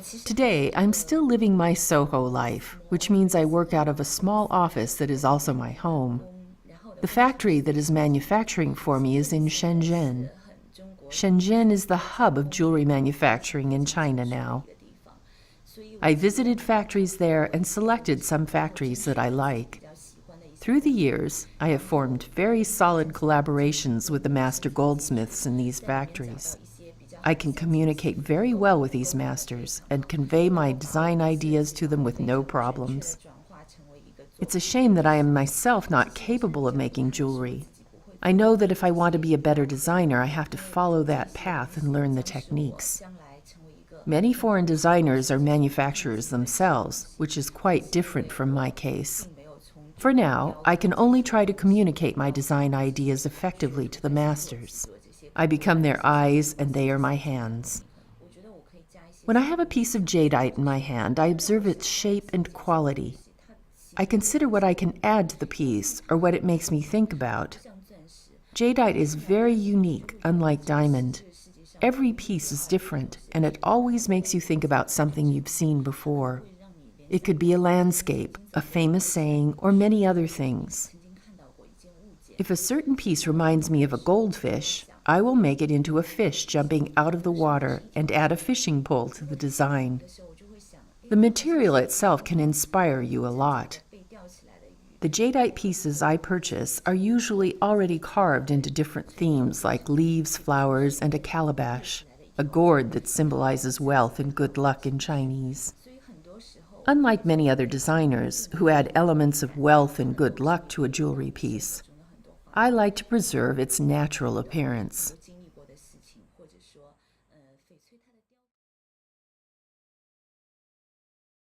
Today, I'm still living my Soho life, which means I work out of a small office that is also my home. The factory that is manufacturing for me is in Shenzhen. Shenzhen is the hub of jewelry manufacturing in China now. I visited factories there and selected some factories that I like. Through the years, I have formed very solid collaborations with the master goldsmiths in these factories. I can communicate very well with these masters and convey my design ideas to them with no problems. It's a shame that I am myself not capable of making jewelry. I know that if I want to be a better designer, I have to follow that path and learn the techniques. Many foreign designers are manufacturers themselves, which is quite different from my case. For now, I can only try to communicate my design ideas effectively to the masters. I become their eyes and they are my hands. When I have a piece of jadeite in my hand, I observe its shape and quality. I consider what I can add to the piece or what it makes me think about. Jadeite is very unique, unlike diamond. Every piece is different, and it always makes you think about something you've seen before. It could be a landscape, a famous saying, or many other things. If a certain piece reminds me of a goldfish, I will make it into a fish jumping out of the water and add a fishing pole to the design. The material itself can inspire you a lot. The jadeite pieces I purchase are usually already carved into different themes like leaves, flowers, and a calabash, a gourd that symbolizes wealth and good luck in Chinese. Unlike many other designers who add elements of wealth and good luck to a jewelry piece, I like to preserve its natural appearance.